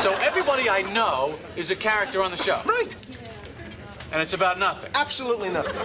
So everybody I know is a character on the show. Right. And it's about nothing. Absolutely nothing.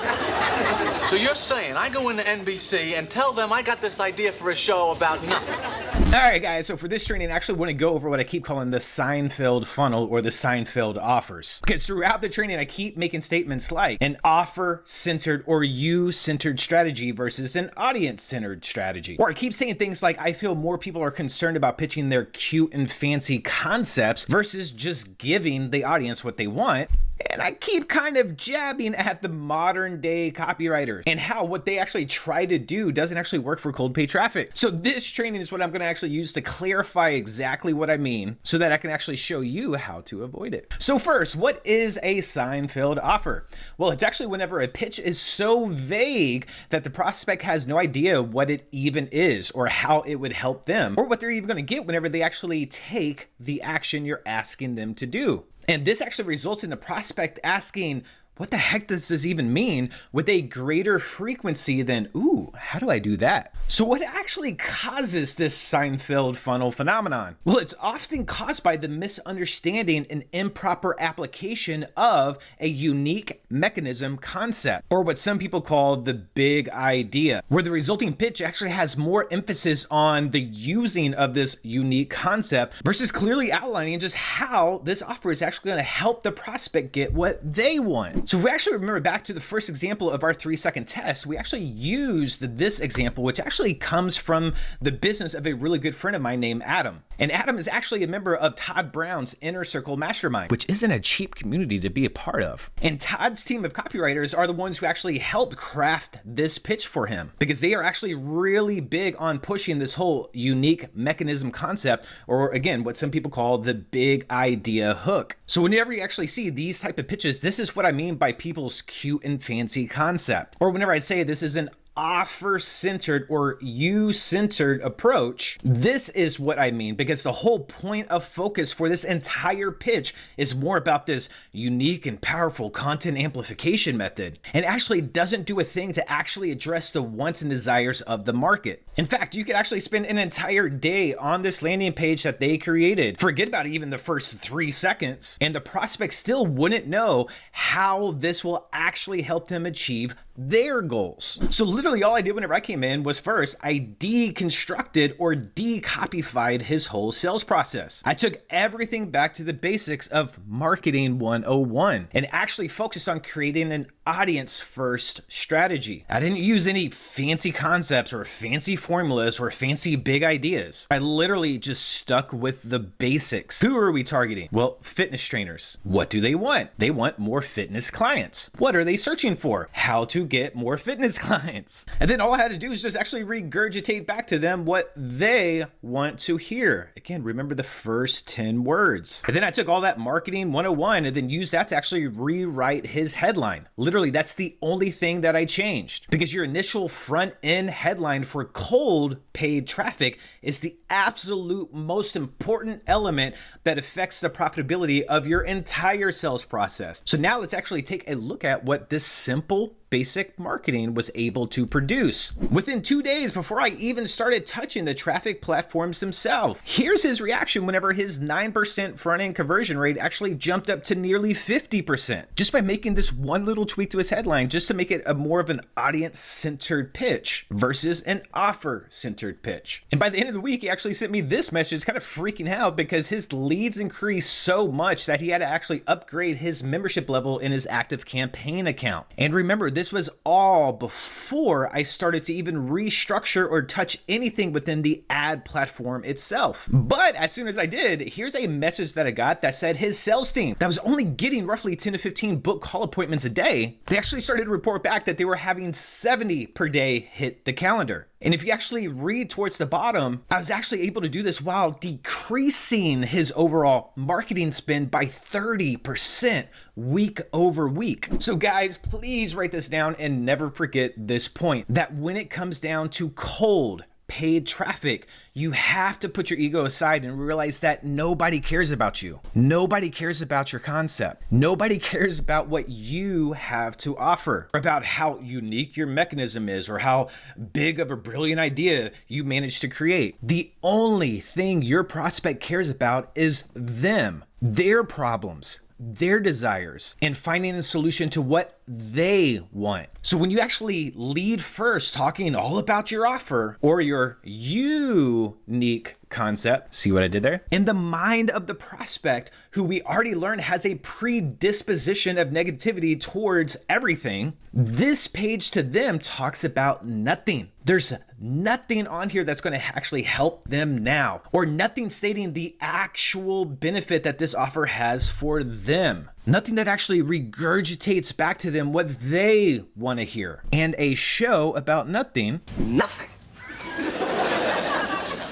So you're saying I go into NBC and tell them I got this idea for a show about nothing. All right, guys, so for this training, I actually want to go over what I keep calling the Seinfeld funnel or the Seinfeld offers. Because throughout the training, I keep making statements like an offer-centered or you-centered strategy versus an audience-centered strategy. Or I keep saying things like, I feel more people are concerned about pitching their cute and fancy concepts versus just giving the audience what they want. And I keep kind of jabbing at the modern day copywriters and how what they actually try to do doesn't actually work for cold paid traffic. So this training is what I'm going to actually use to clarify exactly what I mean so that I can actually show you how to avoid it. So first, what is a Seinfeld offer? Well, it's actually whenever a pitch is so vague that the prospect has no idea what it even is or how it would help them or what they're even going to get whenever they actually take the action you're asking them to do. And this actually results in the prospect asking, what the heck does this even mean, with a greater frequency than, ooh, how do I do that? So what actually causes this Seinfeld funnel phenomenon? Well, it's often caused by the misunderstanding and improper application of a unique mechanism concept, or what some people call the big idea, where the resulting pitch actually has more emphasis on the using of this unique concept versus clearly outlining just how this offer is actually going to help the prospect get what they want. So if we actually remember back to the first example of our 3-second test, we actually used this example, which actually comes from the business of a really good friend of mine named Adam. And Adam is actually a member of Todd Brown's Inner Circle Mastermind, which isn't a cheap community to be a part of. And Todd's team of copywriters are the ones who actually helped craft this pitch for him because they are actually really big on pushing this whole unique mechanism concept, or again, what some people call the big idea hook. So whenever you actually see these type of pitches, this is what I mean by people's cute and fancy concept. Or whenever I say this is an offer-centered or you-centered approach, this is what I mean, because the whole point of focus for this entire pitch is more about this unique and powerful content amplification method, and actually doesn't do a thing to actually address the wants and desires of the market. In fact, you could actually spend an entire day on this landing page that they created, forget about even the first 3 seconds, and the prospect still wouldn't know how this will actually help them achieve their goals. So literally all I did whenever I came in was first, I deconstructed or decopyfied his whole sales process. I took everything back to the basics of marketing 101 and actually focused on creating an audience first strategy. I didn't use any fancy concepts or fancy formulas or fancy big ideas. I literally just stuck with the basics. Who are we targeting? Well, fitness trainers. What do they want? They want more fitness clients. What are they searching for? How to get more fitness clients. And then all I had to do is just actually regurgitate back to them what they want to hear. Again, remember the first 10 words. And then I took all that marketing 101 and then used that to actually rewrite his headline. Literally, that's the only thing that I changed, because your initial front end headline for cold paid traffic is the absolute most important element that affects the profitability of your entire sales process. So now let's actually take a look at what this simple basic marketing was able to produce. Within 2 days before I even started touching the traffic platforms themselves, here's his reaction whenever his 9% front end conversion rate actually jumped up to nearly 50% just by making this one little tweak to his headline, just to make it a more of an audience centered pitch versus an offer centered pitch. And by the end of the week, he actually sent me this message kind of freaking out because his leads increased so much that he had to actually upgrade his membership level in his active campaign account. And remember, this was all before I started to even restructure or touch anything within the ad platform itself. But as soon as I did, here's a message that I got that said his sales team that was only getting roughly 10 to 15 book call appointments a day, they actually started to report back that they were having 70 per day hit the calendar. And if you actually read towards the bottom, I was actually able to do this while decreasing his overall marketing spend by 30% week over week. So guys, please write this down and never forget this point, that when it comes down to cold paid traffic, you have to put your ego aside and realize that nobody cares about you. Nobody cares about your concept. Nobody cares about what you have to offer, or about how unique your mechanism is, or how big of a brilliant idea you managed to create. The only thing your prospect cares about is them, their problems, their desires, and finding a solution to what they want. So when you actually lead first talking all about your offer or your unique concept, see what I did there? In the mind of the prospect, who we already learned has a predisposition of negativity towards everything, this page to them talks about nothing. There's nothing on here that's going to actually help them now, or nothing stating the actual benefit that this offer has for them. Nothing that actually regurgitates back to them what they want to hear. And a show about nothing. Nothing.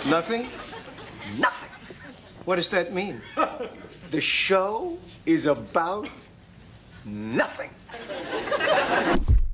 Nothing? Nothing. What does that mean? The show is about nothing.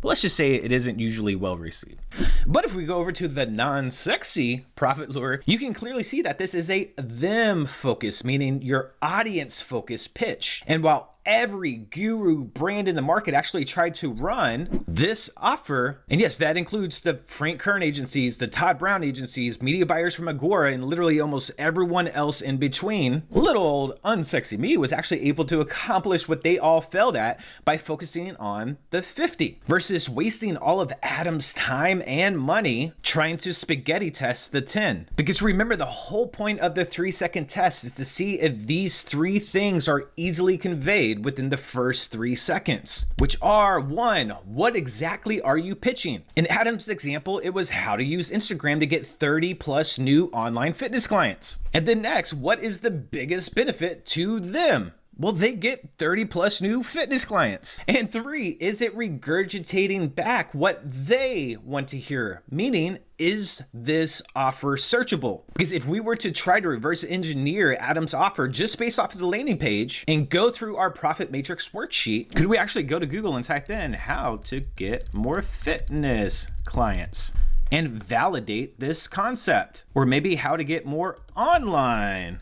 Well, let's just say it isn't usually well received. But if we go over to the non-sexy profit lure, you can clearly see that this is a them focus, meaning your audience focus pitch. And while every guru brand in the market actually tried to run this offer, and yes, that includes the Frank Kern agencies, the Todd Brown agencies, media buyers from Agora, and literally almost everyone else in between, little old unsexy me was actually able to accomplish what they all failed at by focusing on the 50 versus wasting all of Adam's time and money trying to spaghetti test the 10. Because remember, the whole point of the 3-second test is to see if these three things are easily conveyed within the first 3 seconds, which are: 1, what exactly are you pitching? In Adam's example, it was how to use Instagram to get 30 plus new online fitness clients. And then next, what is the biggest benefit to them? Well, they get 30 plus new fitness clients. And 3, is it regurgitating back what they want to hear? Meaning, is this offer searchable? Because if we were to try to reverse engineer Adam's offer just based off of the landing page and go through our profit matrix worksheet, could we actually go to Google and type in how to get more fitness clients and validate this concept? Or maybe how to get more online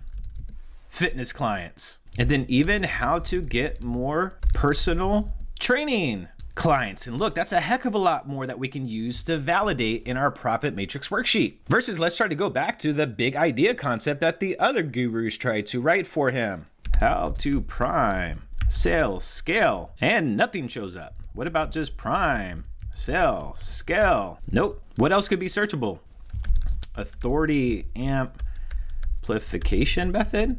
fitness clients, and then even how to get more personal training clients. And look, that's a heck of a lot more that we can use to validate in our profit matrix worksheet. Versus, let's try to go back to the big idea concept that the other gurus tried to write for him. How to prime, sell, scale, and nothing shows up. What about just prime, sell, scale? Nope. What else could be searchable? Authority amplification method?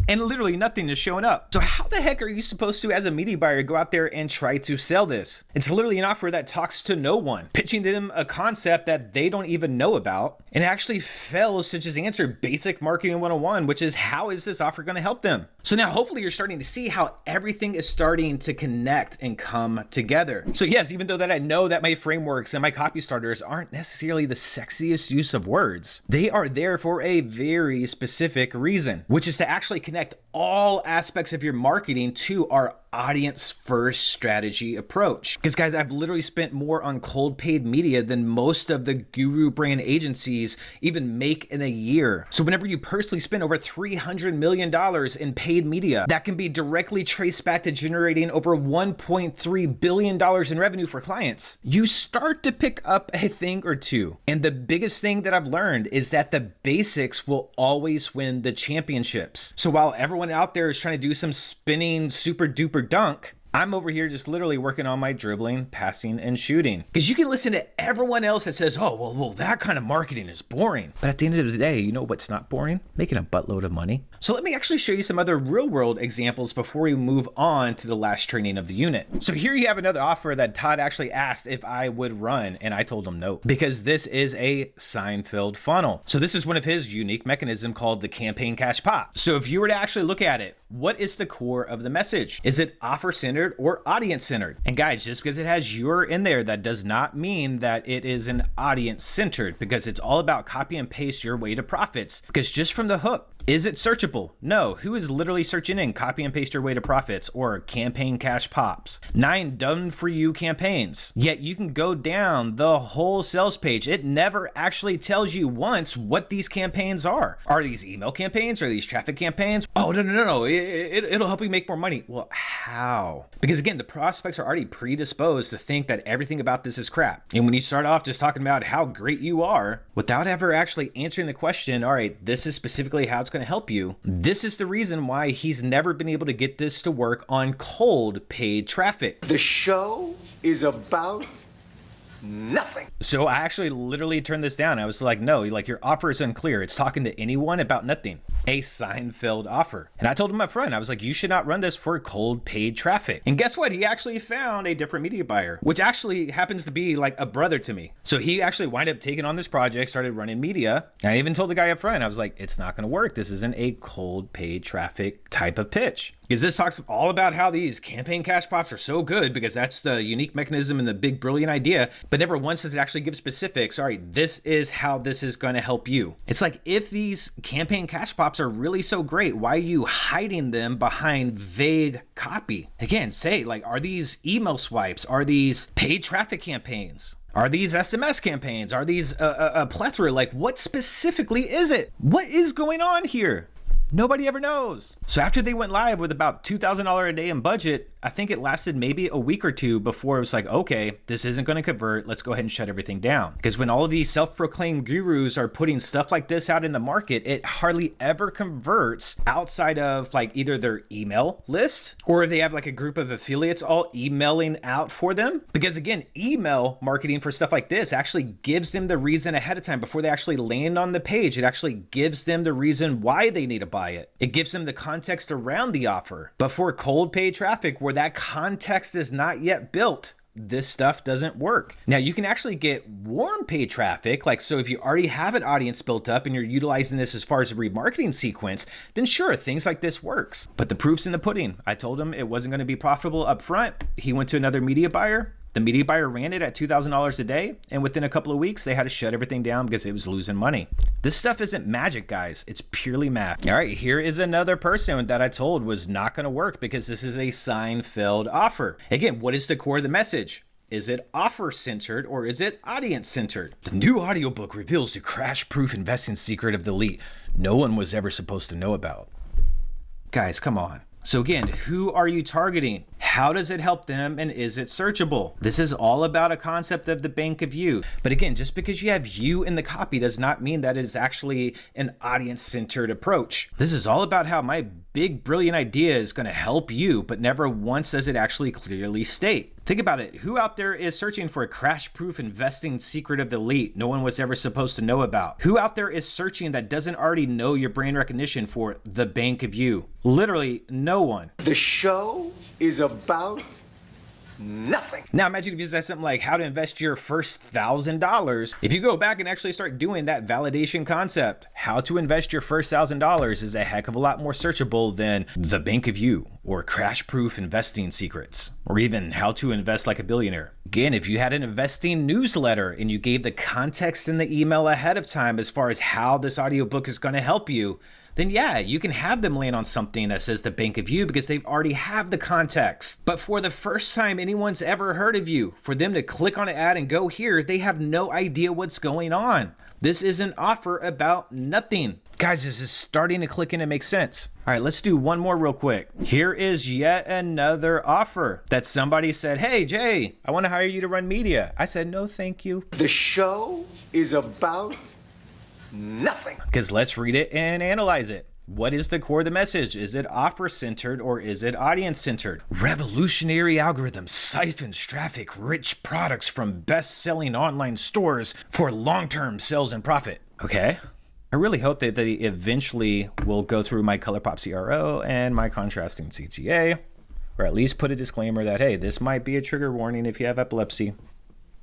And literally nothing is showing up. So how the heck are you supposed to, as a media buyer, go out there and try to sell this? It's literally an offer that talks to no one, pitching them a concept that they don't even know about, and actually fails to just answer basic marketing 101, which is, how is this offer going to help them? So now hopefully you're starting to see how everything is starting to connect and come together. So yes, even though that I know that my frameworks and my copy starters aren't necessarily the sexiest use of words, they are there for a very specific reason, which is to actually connect all aspects of your marketing to our audience first strategy approach. Because guys, I've literally spent more on cold paid media than most of the guru brand agencies even make in a year. So whenever you personally spend over $300 million in paid media, that can be directly traced back to generating over $1.3 billion in revenue for clients, you start to pick up a thing or two. And the biggest thing that I've learned is that the basics will always win the championships. So while everyone out there is trying to do some spinning super duper dunk, I'm over here just literally working on my dribbling, passing, and shooting. Because you can listen to everyone else that says, oh, well, that kind of marketing is boring. But at the end of the day, you know what's not boring? Making a buttload of money. So let me actually show you some other real world examples before we move on to the last training of the unit. So here you have another offer that Todd actually asked if I would run, and I told him no, because this is a sign-filled funnel. So this is one of his unique mechanisms called the campaign cash pop. So if you were to actually look at it, what is the core of the message? Is it offer-centered or audience-centered? And guys, just because it has your in there, that does not mean that it is an audience-centered, because it's all about copy and paste your way to profits. Because just from the hook, Is it searchable? No. Who is literally searching in copy and paste your way to profits or campaign cash pops? 9 done for you campaigns. Yet you can go down the whole sales page. It never actually tells you once what these campaigns are. Are these email campaigns? Are these traffic campaigns? Oh, no. It'll help you make more money. Well, how? Because again, the prospects are already predisposed to think that everything about this is crap. And when you start off just talking about how great you are without ever actually answering the question, all right, this is specifically how it's going to help you. This is the reason why he's never been able to get this to work on cold paid traffic. The show is about nothing. So I actually literally turned this down. I was like, no, like your offer is unclear. It's talking to anyone about nothing. A Seinfeld offer. And I told him up front, I was like, you should not run this for cold paid traffic. And guess what? He actually found a different media buyer, which actually happens to be like a brother to me. So he actually wound up taking on this project, started running media. And I even told the guy up front, I was like, it's not going to work. This isn't a cold paid traffic type of pitch. Because this talks all about how these campaign cash pops are so good because that's the unique mechanism and the big brilliant idea, but never once does it actually give specifics. All right, this is how this is going to help you. It's like, if these campaign cash pops are really so great, why are you hiding them behind vague copy? Again, say like, are these email swipes? Are these paid traffic campaigns? Are these SMS campaigns? Are these a plethora? Like, what specifically is it? What is going on here? Nobody ever knows. So after they went live with about $2,000 a day in budget, I think it lasted maybe a week or two before it was like, okay, this isn't going to convert. Let's go ahead and shut everything down. Because when all of these self-proclaimed gurus are putting stuff like this out in the market, it hardly ever converts outside of like either their email list or if they have like a group of affiliates all emailing out for them. Because again, email marketing for stuff like this actually gives them the reason ahead of time before they actually land on the page. It actually gives them the reason why they need to buy it. It gives them the context around the offer. But for cold paid traffic where that context is not yet built, this stuff doesn't work. Now you can actually get warm paid traffic. Like, so if you already have an audience built up and you're utilizing this as far as a remarketing sequence, then sure, things like this works. But the proof's in the pudding. I told him it wasn't going to be profitable up front. He went to another media buyer. The media buyer ran it at $2,000 a day, and within a couple of weeks, they had to shut everything down because it was losing money. This stuff isn't magic, guys. It's purely math. All right, here is another person that I told was not going to work because this is a Seinfeld offer. Again, what is the core of the message? Is it offer-centered or is it audience-centered? The new audiobook reveals the crash-proof investing secret of the elite no one was ever supposed to know about. Guys, come on. So again, who are you targeting? How does it help them? And is it searchable? This is all about a concept of the bank of you. But again, just because you have you in the copy does not mean that it is actually an audience-centered approach. This is all about how my big, brilliant idea is going to help you, but never once does it actually clearly state. Think about it. Who out there is searching for a crash-proof investing secret of the elite no one was ever supposed to know about? Who out there is searching that doesn't already know your brand recognition for the bank of you? Literally no one. The show is about nothing. Now imagine if you said something like how to invest your first $1,000. If you go back and actually start doing that validation concept, how to invest your first $1,000 is a heck of a lot more searchable than the bank of you or crash-proof investing secrets or even how to invest like a billionaire. Again, if you had an investing newsletter and you gave the context in the email ahead of time as far as how this audiobook is going to help you, then yeah, you can have them land on something that says the bank of you because they've already have the context. But for the first time anyone's ever heard of you, for them to click on an ad and go here, they have no idea what's going on. This is an offer about nothing. Guys, this is starting to click in and make sense. All right, let's do one more real quick. Here is yet another offer that somebody said, hey, Jay, I want to hire you to run media. I said, no, thank you. The show is about nothing. Because let's read it and analyze it. What is the core of the message? Is it offer-centered or is it audience-centered? Revolutionary algorithms siphons traffic-rich products from best-selling online stores for long-term sales and profit. Okay. I really hope that they eventually will go through my ColourPop CRO and my contrasting CTA, or at least put a disclaimer that, hey, this might be a trigger warning if you have epilepsy.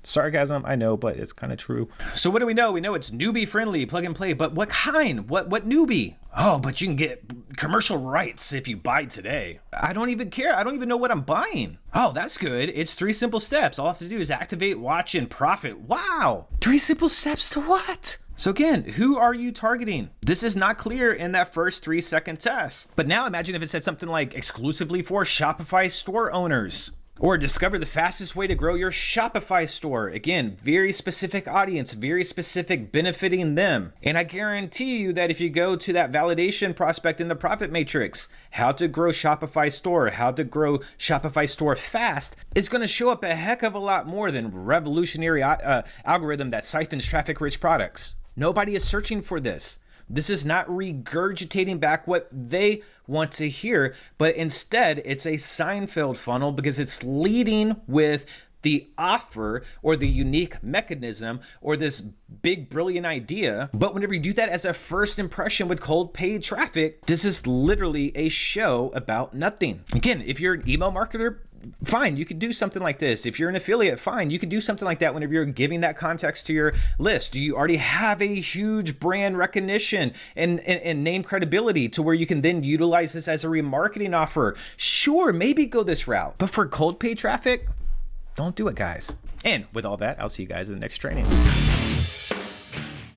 Sarcasm, I know, but it's kind of true. So what do we know? We know it's newbie friendly, plug and play, but what kind? What newbie? Oh, but you can get commercial rights if you buy today. I don't even care. I don't even know what I'm buying. Oh, that's good. It's 3 simple steps. All I have to do is activate, watch, and profit. Wow. 3 simple steps to what? So again, who are you targeting? This is not clear in that first 3-second test. But now imagine if it said something like exclusively for Shopify store owners. Or discover the fastest way to grow your Shopify store. Again, very specific audience, very specific, benefiting them. And I guarantee you that if you go to that validation prospect in the profit matrix, how to grow Shopify store, how to grow Shopify store fast, it's going to show up a heck of a lot more than revolutionary algorithm that siphons traffic-rich products. Nobody is searching for this. This is not regurgitating back what they want to hear, but instead it's a Seinfeld funnel because it's leading with the offer or the unique mechanism or this big brilliant idea. But whenever you do that as a first impression with cold paid traffic, this is literally a show about nothing. Again, if you're an email marketer, fine, you could do something like this. If you're an affiliate, fine, you could do something like that whenever you're giving that context to your list. Do you already have a huge brand recognition and name credibility to where you can then utilize this as a remarketing offer? Sure, maybe go this route. But for cold paid traffic, don't do it, guys. And with all that, I'll see you guys in the next training.